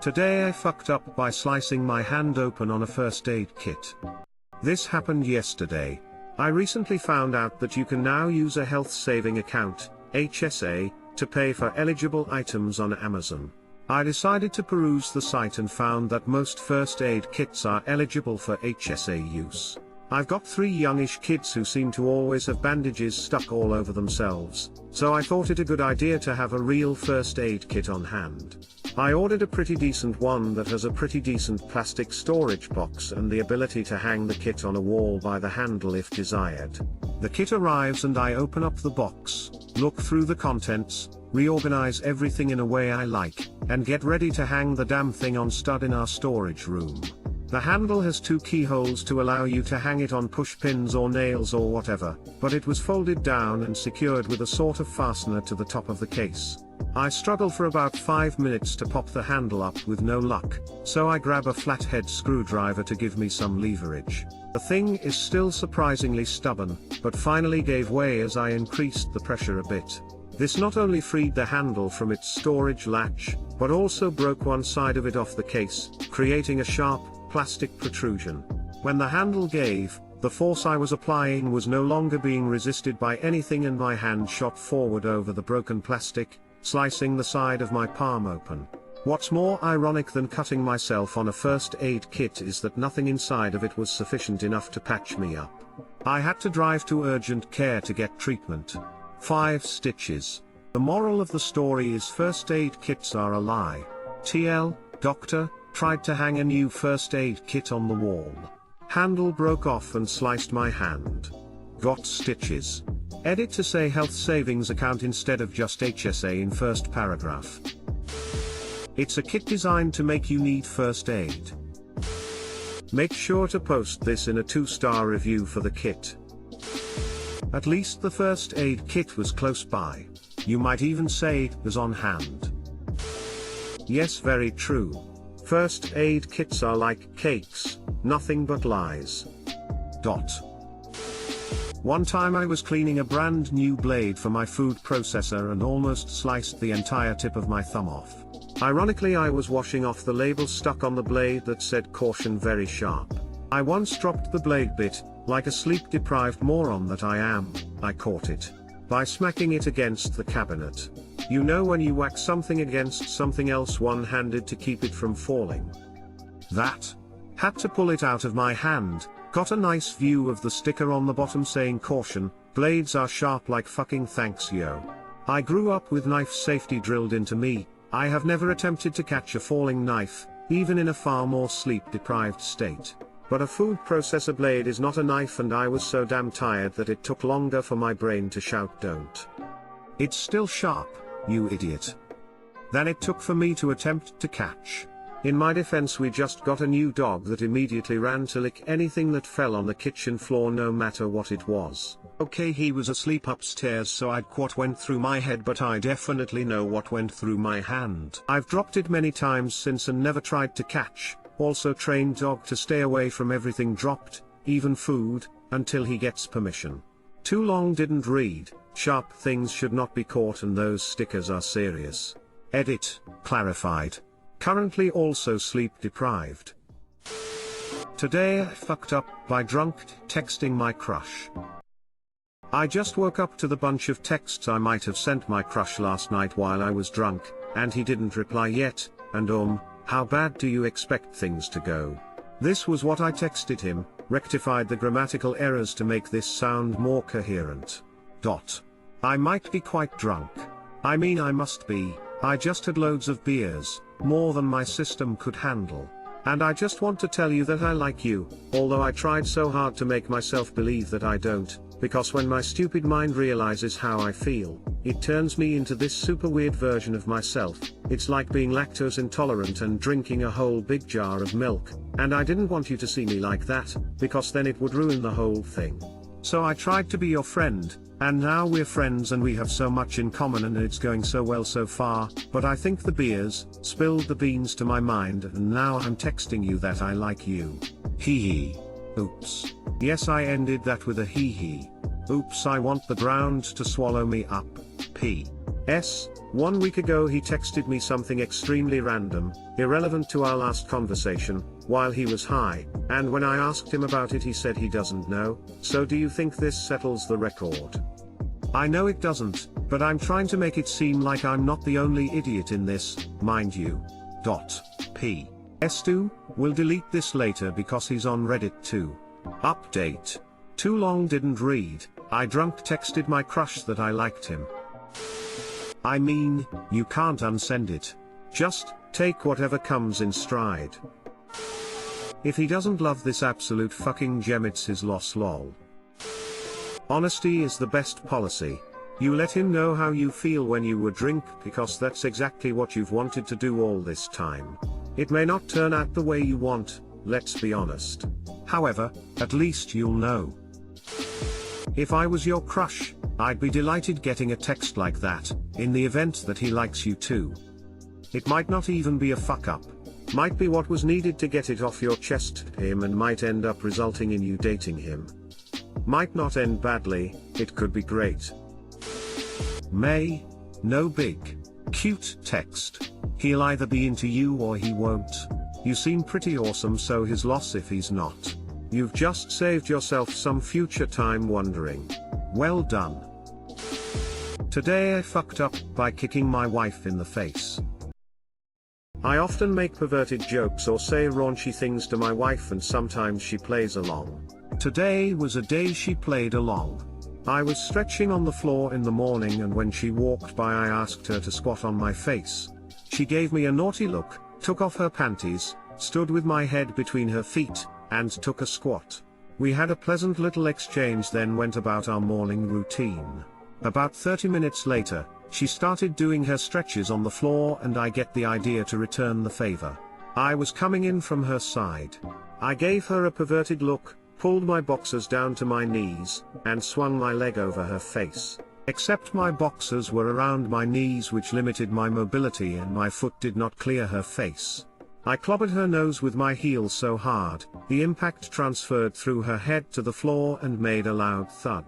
Today I fucked up by slicing my hand open on a first aid kit. This happened yesterday. I recently found out that you can now use a health saving account, HSA, to pay for eligible items on Amazon. I decided to peruse the site and found that most first aid kits are eligible for HSA use. I've got 3 youngish kids who seem to always have bandages stuck all over themselves, so I thought it a good idea to have a real first aid kit on hand. I ordered a pretty decent one that has a pretty decent plastic storage box and the ability to hang the kit on a wall by the handle if desired. The kit arrives and I open up the box, look through the contents, reorganize everything in a way I like, and get ready to hang the damn thing on stud in our storage room. The handle has 2 keyholes to allow you to hang it on push pins or nails or whatever, but it was folded down and secured with a sort of fastener to the top of the case. I struggle for about 5 minutes to pop the handle up with no luck, so I grab a flathead screwdriver to give me some leverage. The thing is still surprisingly stubborn, but finally gave way as I increased the pressure a bit. This not only freed the handle from its storage latch, but also broke one side of it off the case, creating a sharp, plastic protrusion. When the handle gave, the force I was applying was no longer being resisted by anything and my hand shot forward over the broken plastic, slicing the side of my palm open. What's more ironic than cutting myself on a first aid kit is that nothing inside of it was sufficient enough to patch me up. I had to drive to urgent care to get treatment. 5 stitches. The moral of the story is first aid kits are a lie. TL, doctor, tried to hang a new first aid kit on the wall. Handle broke off and sliced my hand. Got stitches. Edit to say health savings account instead of just HSA in first paragraph. It's a kit designed to make you need first aid. Make sure to post this in a 2-star review for the kit. At least the first aid kit was close by. You might even say it was on hand. Yes, very true. First aid kits are like cakes, nothing but lies. One time I was cleaning a brand new blade for my food processor and almost sliced the entire tip of my thumb off. Ironically, I was washing off the label stuck on the blade that said "Caution, very sharp." I once dropped the blade bit, like a sleep-deprived moron that I am. I caught it by smacking it against the cabinet. You know when you whack something against something else one-handed to keep it from falling? That. Had to pull it out of my hand, got a nice view of the sticker on the bottom saying "Caution, blades are sharp like fucking thanks yo." I grew up with knife safety drilled into me. I have never attempted to catch a falling knife, even in a far more sleep-deprived state. But a food processor blade is not a knife and I was so damn tired that it took longer for my brain to shout "don't." It's still sharp, you idiot. Than it took for me to attempt to catch. In my defense, we just got a new dog that immediately ran to lick anything that fell on the kitchen floor no matter what it was. Okay, he was asleep upstairs so I'd what went through my head, but I definitely know what went through my hand. I've dropped it many times since and never tried to catch. Also trained dog to stay away from everything dropped, even food, until he gets permission. Too long didn't read. Sharp things should not be caught and those stickers are serious. Edit, clarified. Currently also sleep deprived. Today I fucked up by drunk texting my crush. I just woke up to the bunch of texts I might have sent my crush last night while I was drunk, and he didn't reply yet, and how bad do you expect things to go? This was what I texted him, rectified the grammatical errors to make this sound more coherent. I might be quite drunk. I mean I must be, I just had loads of beers, more than my system could handle. And I just want to tell you that I like you, although I tried so hard to make myself believe that I don't, because when my stupid mind realizes how I feel, it turns me into this super weird version of myself. It's like being lactose intolerant and drinking a whole big jar of milk, and I didn't want you to see me like that, because then it would ruin the whole thing. So I tried to be your friend, and now we're friends and we have so much in common and it's going so well so far, but I think the beers spilled the beans to my mind and now I'm texting you that I like you. Hee hee. Oops. Yes, I ended that with a hee hee. Oops, I want the ground to swallow me up. P. 1 week ago he texted me something extremely random, irrelevant to our last conversation, while he was high, and when I asked him about it he said he doesn't know, so do you think this settles the record? I know it doesn't, but I'm trying to make it seem like I'm not the only idiot in this, mind you. P. S2, will delete this later because he's on Reddit too. Update. Too long didn't read, I drunk texted my crush that I liked him. I mean, you can't unsend it. Just, take whatever comes in stride. If he doesn't love this absolute fucking gem it's his loss lol. Honesty is the best policy. You let him know how you feel when you were drunk because that's exactly what you've wanted to do all this time. It may not turn out the way you want, let's be honest. However, at least you'll know. If I was your crush, I'd be delighted getting a text like that, in the event that he likes you too. It might not even be a fuck up. Might be what was needed to get it off your chest to him and might end up resulting in you dating him. Might not end badly, it could be great. May, no big, cute text. He'll either be into you or he won't. You seem pretty awesome, so his loss if he's not. You've just saved yourself some future time wondering. Well done. Today I fucked up by kicking my wife in the face. I often make perverted jokes or say raunchy things to my wife and sometimes she plays along. Today was a day she played along. I was stretching on the floor in the morning and when she walked by I asked her to squat on my face. She gave me a naughty look, took off her panties, stood with my head between her feet, and took a squat. We had a pleasant little exchange then went about our morning routine. About 30 minutes later, she started doing her stretches on the floor and I get the idea to return the favor. I was coming in from her side. I gave her a perverted look, pulled my boxers down to my knees, and swung my leg over her face. Except my boxers were around my knees which limited my mobility and my foot did not clear her face. I clobbered her nose with my heel so hard, the impact transferred through her head to the floor and made a loud thud.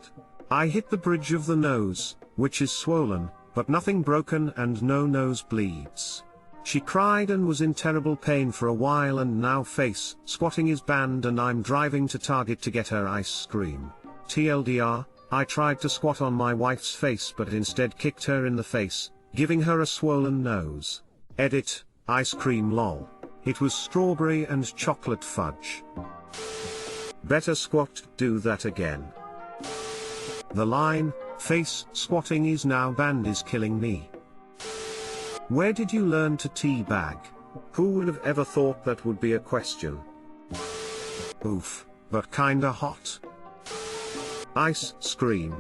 I hit the bridge of the nose, which is swollen, but nothing broken and no nose bleeds. She cried and was in terrible pain for a while and now face squatting is banned and I'm driving to Target to get her ice cream. TLDR, I tried to squat on my wife's face but instead kicked her in the face, giving her a swollen nose. Edit, ice cream lol. It was strawberry and chocolate fudge. Better squat, do that again. The line, face squatting is now banned is killing me. Where did you learn to teabag? Who would have ever thought that would be a question? Oof, but kinda hot. Ice scream.